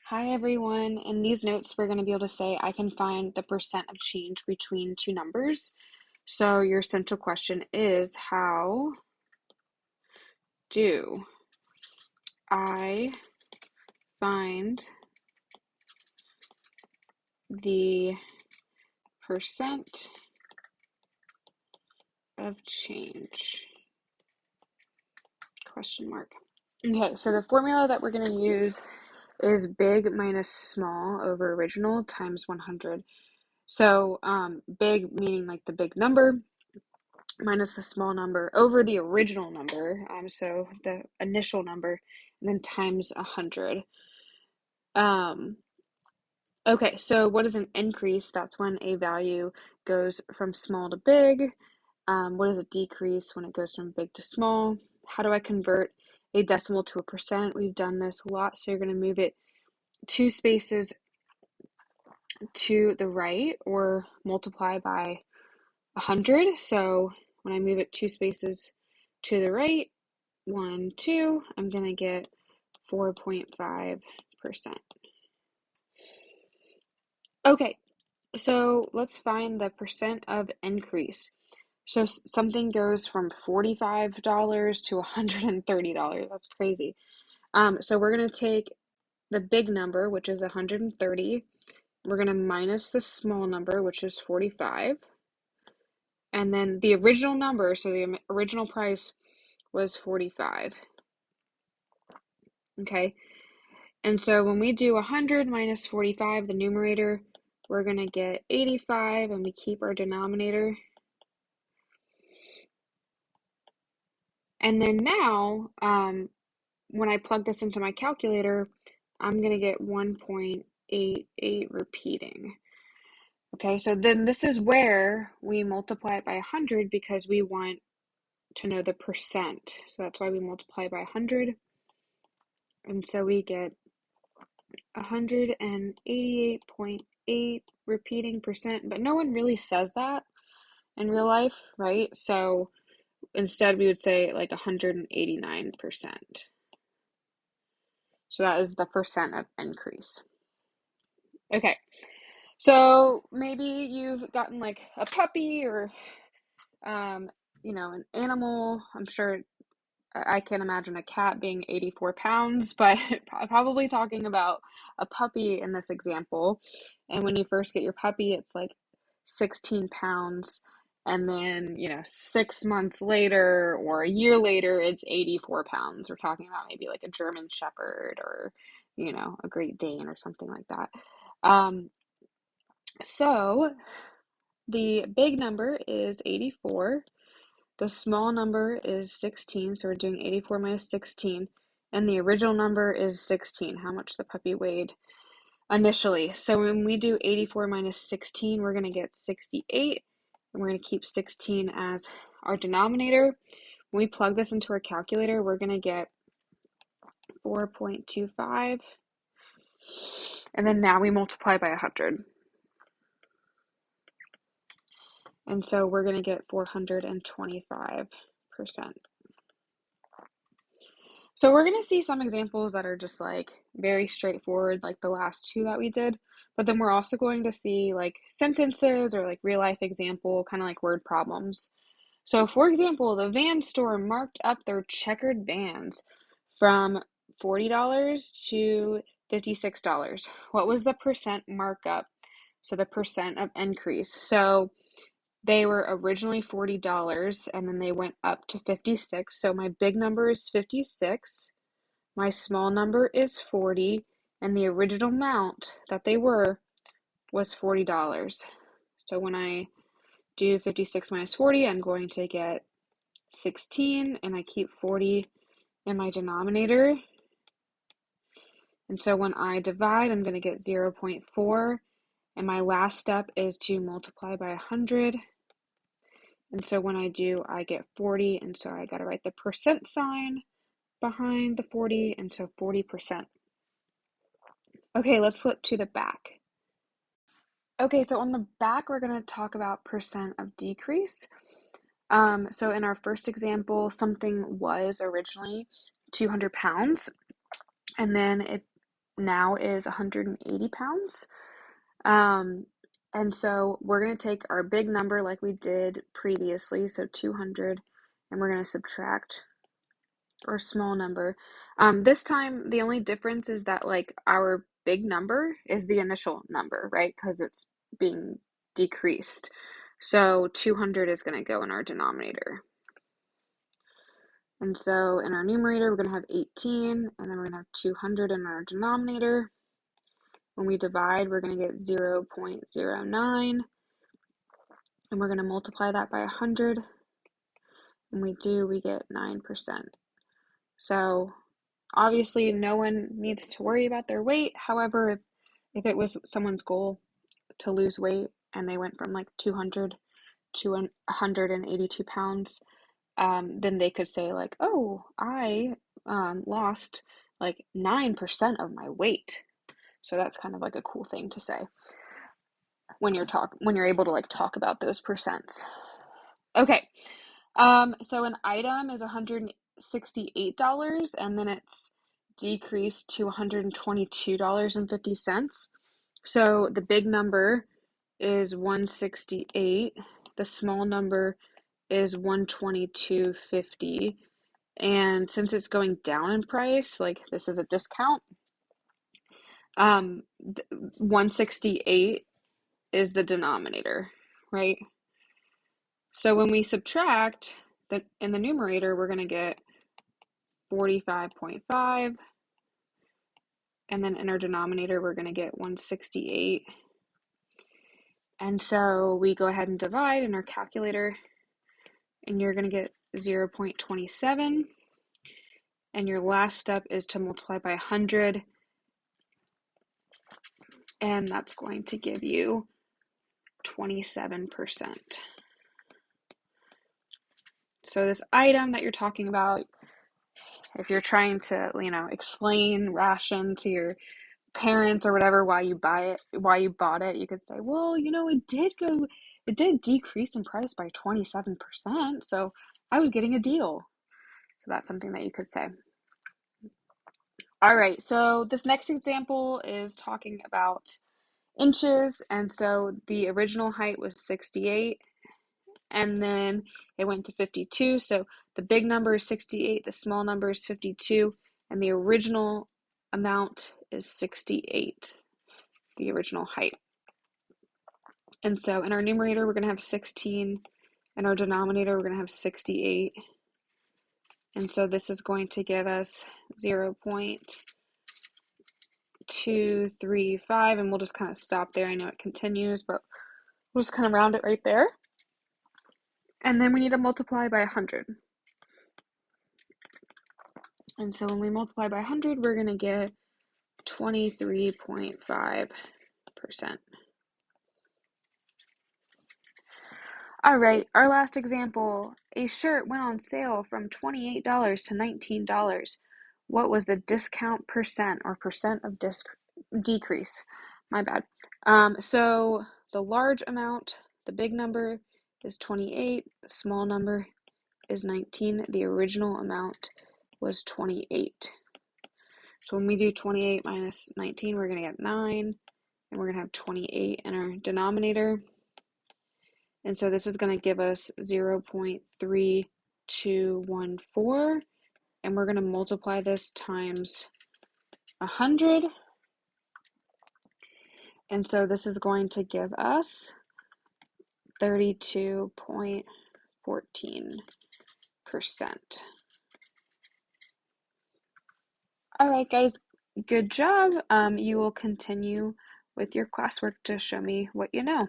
Hi everyone. In these notes, we're going to be able to say I can find the percent of change between two numbers. So your central question is, how do I find the percent of change? Question mark. Okay, so the formula that we're going to use is big minus small over original times 100. So big meaning like the big number, minus the small number over the original number, so the initial number, and then times 100. Okay, so what is an increase? That's when a value goes from small to big. What is a decrease? When it goes from big to small. How do I convert a decimal to a percent? We've done this a lot, so you're going to move it two spaces to the right or multiply by 100. So when I move it two spaces to the right, 1, 2, I'm going to get 4.5%. Okay, so let's find the percent of increase. So something goes from $45 to $130. That's crazy. So we're going to take the big number, which is 130. We're going to minus the small number, which is 45. And then the original number, so the original price was 45. Okay. And so when we do 100 minus 45, the numerator, we're going to get 85, and we keep our denominator. And then now, when I plug this into my calculator, I'm going to get 1.88 repeating. Okay, so then this is where we multiply it by 100 because we want to know the percent. So that's why we multiply by 100. And so we get 188.8 repeating percent, but no one really says that in real life, right? So instead we would say like 189%. So that is the percent of increase. Okay, so maybe you've gotten like a puppy or an animal. I'm sure I can't imagine a cat being 84 pounds, but probably talking about a puppy in this example. And when you first get your puppy, it's like 16 pounds. And then, 6 months later or a year later, it's 84 pounds. We're talking about maybe like a German Shepherd or, a Great Dane or something like that. So the big number is 84. The small number is 16, so we're doing 84 minus 16. And the original number is 16, how much the puppy weighed initially. So when we do 84 minus 16, we're going to get 68. And we're going to keep 16 as our denominator. When we plug this into our calculator, we're going to get 4.25. And then now we multiply by 100. And so we're going to get 425%. So we're going to see some examples that are just like very straightforward, like the last two that we did. But then we're also going to see like sentences or like real life example, kind of like word problems. So for example, the van store marked up their checkered vans from $40 to $56. What was the percent markup? So the percent of increase. So they were originally $40 and then they went up to 56. So my big number is 56. My small number is 40, and the original amount that they were was $40. So when I do 56 minus 40, I'm going to get 16, and I keep 40 in my denominator. And so when I divide, I'm going to get 0.4, and my last step is to multiply by 100. And so when I do, I get 40, and so I got to write the percent sign behind the 40, and so 40%. Okay, let's flip to the back. Okay, so on the back, we're going to talk about percent of decrease. So in our first example, something was originally 200 pounds, and then it now is 180 pounds. Um, and so we're going to take our big number like we did previously, so 200, and we're going to subtract our small number. This time, the only difference is that like our big number is the initial number, right? Because it's being decreased. So 200 is going to go in our denominator. And so in our numerator, we're going to have 18, and then we're going to have 200 in our denominator. When we divide, we're going to get 0.09, and we're going to multiply that by 100. When we do, we get 9%. So obviously, no one needs to worry about their weight. However, if it was someone's goal to lose weight and they went from like 200 to 182 pounds, then they could say like, oh, I lost like 9% of my weight. So that's kind of like a cool thing to say when you're able to like talk about those percents. Okay. So an item is $168 and then it's decreased to $122.50. So the big number is 168. The small number is 122.50. And since it's going down in price, like this is a discount, 168 is the denominator, right? So when we subtract in the numerator, we're going to get 45.5, and then in our denominator, we're going to get 168. And so we go ahead and divide in our calculator, and you're going to get 0.27. And your last step is to multiply by 100, and that's going to give you 27%. So this item that you're talking about, if you're trying to, explain ration to your parents or whatever why you bought it, you could say, well, it did decrease in price by 27%, so I was getting a deal. So that's something that you could say. All right, so this next example is talking about inches, and so the original height was 68, and then it went to 52. So the big number is 68, the small number is 52, and the original amount is 68, the original height. And so in our numerator, we're going to have 16. In our denominator, we're going to have 68. And so this is going to give us 0.235, and we'll just kind of stop there. I know it continues, but we'll just kind of round it right there. And then we need to multiply by 100. And so when we multiply by 100, we're going to get 23.5%. All right, our last example. A shirt went on sale from $28 to $19. What was the discount percent or percent of decrease? My bad. So the large amount, the big number is 28, the small number is 19. The original amount was 28. So when we do 28 minus 19, we're going to get 9, and we're going to have 28 in our denominator. And so this is going to give us 0.3214, and we're going to multiply this times 100. And so this is going to give us 32.14%. All right, guys, good job. You will continue with your classwork to show me what you know.